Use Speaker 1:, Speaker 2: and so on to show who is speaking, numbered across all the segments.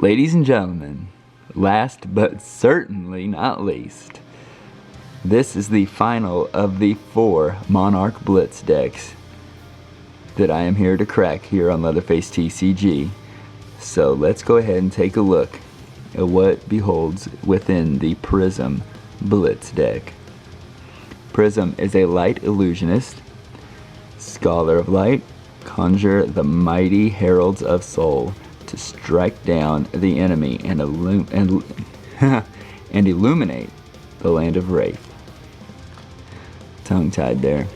Speaker 1: Ladies and gentlemen, last but certainly not least, this is the final of the 4 Monarch Blitz decks that I am here to crack here on LeatherfaceTCG. So let's go ahead and take a look at what beholds within the Prism Blitz deck. Prism is a light illusionist, Scholar of Light, conjure the mighty Heralds of Soul to strike down the enemy and illuminate the land of Wraith. Tongue-tied there.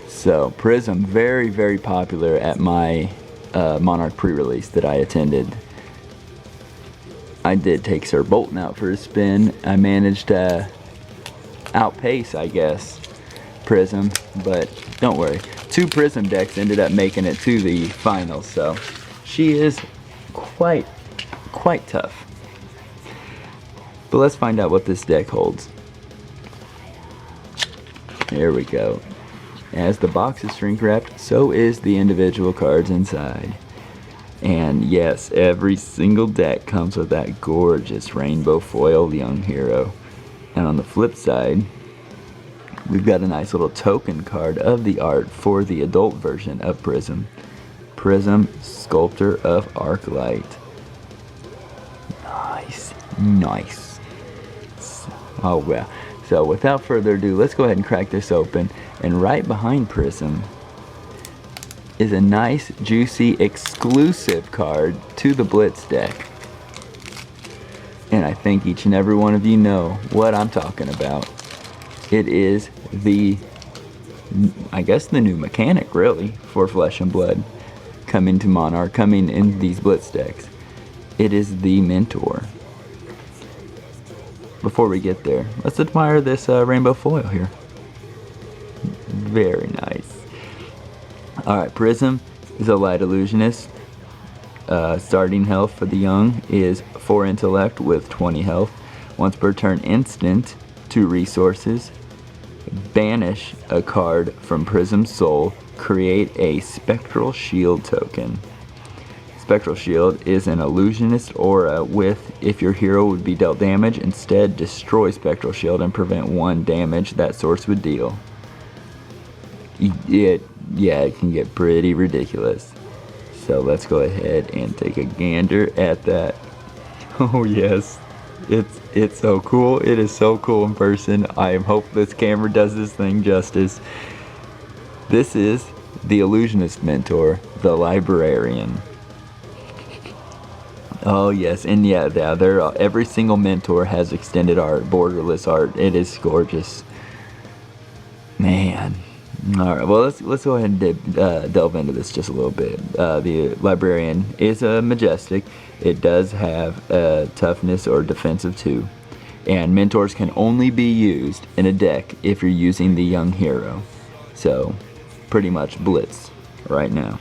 Speaker 1: So, Prism, very, very popular at my Monarch pre-release that I attended. I did take Sir Bolton out for a spin. I managed to outpace, I guess, Prism, but don't worry. 2 Prism decks ended up making it to the finals, so she is quite tough. But let's find out what this deck holds. There we go. As the box is shrink wrapped, so is the individual cards inside. And yes, every single deck comes with that gorgeous rainbow foil young hero. And on the flip side, we've got a nice little token card of the art for the adult version of Prism. Prism, Sculptor of Arclight. Nice. Oh well. So without further ado, let's go ahead and crack this open. And right behind Prism is a nice, juicy, exclusive card to the Blitz deck. And I think each and every one of you know what I'm talking about. It is the, I guess, the new mechanic, really, for Flesh and Blood coming to Monarch, coming in these Blitz decks. It is the Mentor. Before we get there, let's admire this rainbow foil here. Very nice. Alright, Prism is a light illusionist. Starting health for the young is 4 intellect with 20 health. Once per turn, instant, 2 resources. Banish a card from Prism's Soul. Create a Spectral Shield token. Spectral Shield is an illusionist aura with, if your hero would be dealt damage, instead destroy Spectral Shield and prevent 1 damage that source would deal. Yeah, it can get pretty ridiculous. So let's go ahead and take a gander at that. Oh yes, it's so cool. It is so cool in person. I hope this camera does this thing justice. This is the Illusionist Mentor, the Librarian. Oh yes, and yeah, every single Mentor has extended art, borderless art. It is gorgeous, man. All right, well let's go ahead and delve into this just a little bit. The Librarian is a majestic. It does have toughness or defensive 2, and Mentors can only be used in a deck if you're using the young hero. So, pretty much Blitz right now.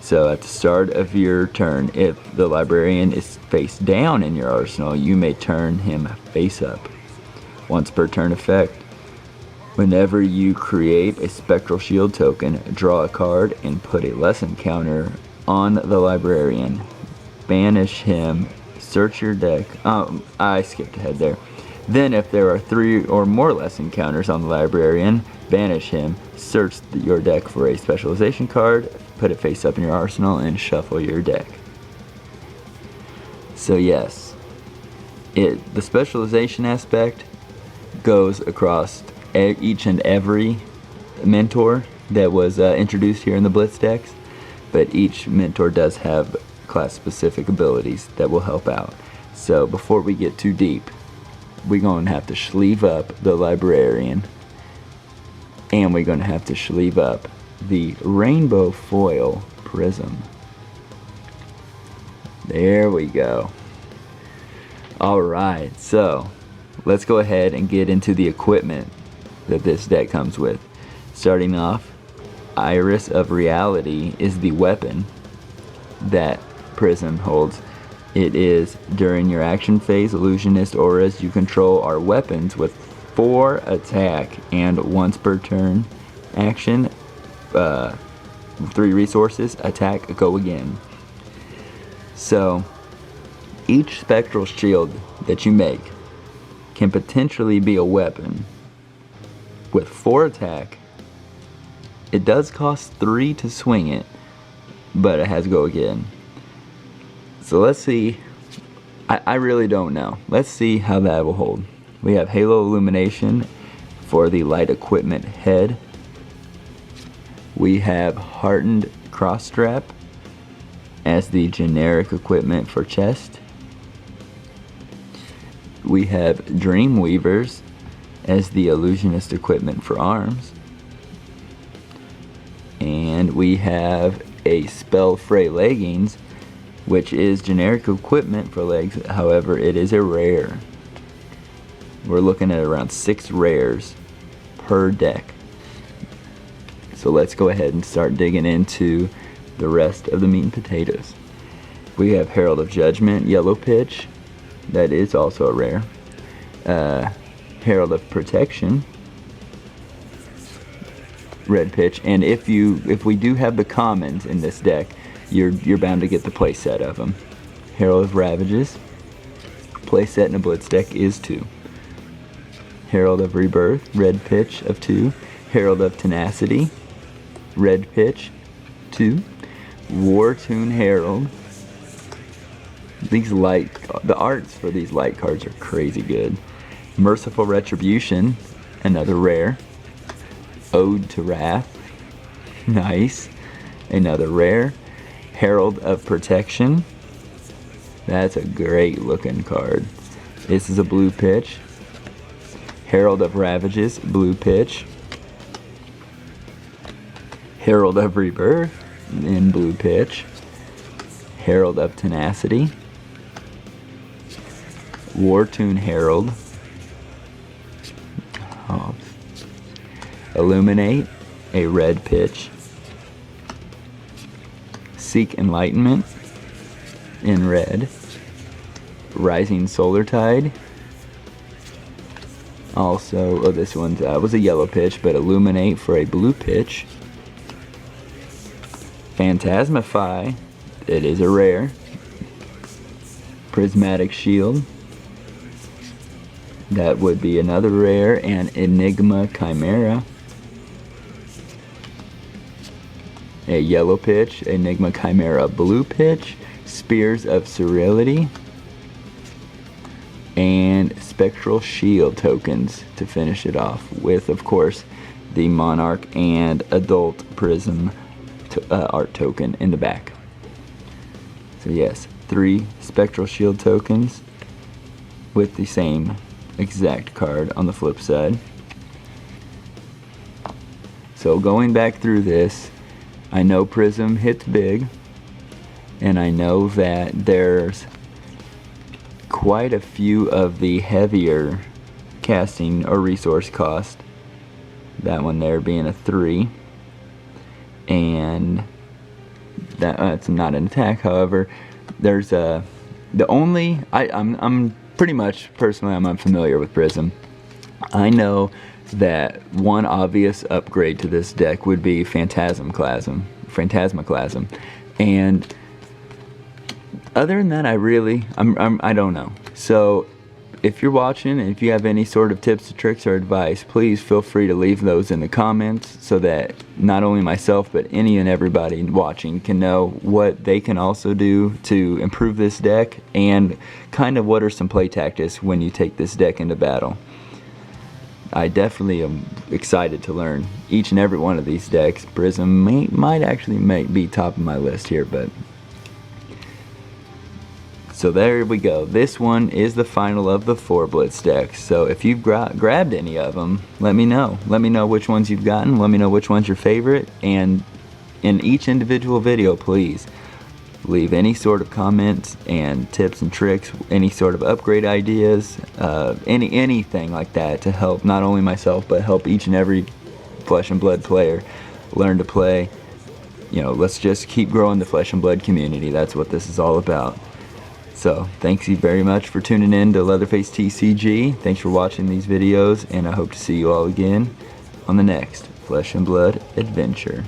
Speaker 1: So at the start of your turn, if the Librarian is face down in your arsenal, you may turn him face up. Once per turn effect, whenever you create a Spectral Shield token, draw a card and put a lesson counter on the Librarian. Banish him, search your deck. I skipped ahead there. Then if there are 3 or more lesson counters on the Librarian, banish him, search your deck for a specialization card, put it face up in your arsenal, and shuffle your deck. So yes, the specialization aspect goes across each and every Mentor that was introduced here in the Blitz decks, but each Mentor does have class-specific abilities that will help out. So before we get too deep, we're going to have to sleeve up the Librarian, and we're going to have to sleeve up the rainbow foil Prism. There we go. Alright, so let's go ahead and get into the equipment that this deck comes with. Starting off, Iris of Reality is the weapon that Prism holds. It is, during your action phase, illusionist auras you control are weapons with 4 attack and once per turn action, 3 resources, attack, go again. So each spectral shield that you make can potentially be a weapon. With 4 attack, it does cost 3 to swing it, but it has go again. So let's see. I really don't know. Let's see how that will hold. We have Halo Illumination for the light equipment head. We have Hardened Cross Strap as the generic equipment for chest. We have Dreamweavers as the illusionist equipment for arms. And we have a Spell Fray leggings, which is generic equipment for legs, however it is a rare. We're looking at around 6 rares per deck. So let's go ahead and start digging into the rest of the meat and potatoes. We have Herald of Judgment, yellow pitch, that is also a rare. Herald of Protection, red pitch, and if we do have the commons in this deck, you're bound to get the play set of them. Herald of Ravages, play set in a Blitz deck is 2. Herald of Rebirth, red pitch of 2. Herald of Tenacity, red pitch, 2. War Tune Herald. The arts for these light cards are crazy good. Merciful Retribution, another rare. Ode to Wrath, nice, another rare. Herald of Protection, that's a great looking card. This is a blue pitch. Herald of Ravages, blue pitch. Herald of Rebirth in blue pitch. Herald of Tenacity. War Tune Herald. Illuminate, a red pitch. Seek Enlightenment in red. Rising Solar Tide. Also, this one was a yellow pitch, but Illuminate for a blue pitch. Phantasmify, it is a rare. Prismatic Shield, that would be another rare. And Enigma Chimera, a yellow pitch. Enigma Chimera, blue pitch. Spears of Cerility, and Spectral Shield tokens to finish it off with, of course, the Monarch and Adult Prism art token in the back. So yes, 3 Spectral Shield tokens with the same exact card on the flip side. So going back through this, I know Prism hits big, and I know that there's quite a few of the heavier casting or resource cost. That one there being a 3, and that's not an attack. However, there's I'm pretty much personally I'm unfamiliar with Prism. I know that one obvious upgrade to this deck would be Phantasmaclasm, and other than that, I don't know. So if you're watching and if you have any sort of tips, tricks, or advice, please feel free to leave those in the comments so that not only myself but any and everybody watching can know what they can also do to improve this deck, and kind of what are some play tactics when you take this deck into battle. I definitely am excited to learn each and every one of these decks. Prism might actually be top of my list here, but so there we go. This one is the final of the 4 Blitz decks. So if you've grabbed any of them, let me know. Let me know which ones you've gotten. Let me know which one's your favorite. And in each individual video, please leave any sort of comments and tips and tricks, any sort of upgrade ideas, anything like that to help not only myself but help each and every Flesh and Blood player learn to play. You know, let's just keep growing the Flesh and Blood community. That's what this is all about. So, thanks you very much for tuning in to LeatherfaceTCG. Thanks for watching these videos, and I hope to see you all again on the next Flesh and Blood adventure.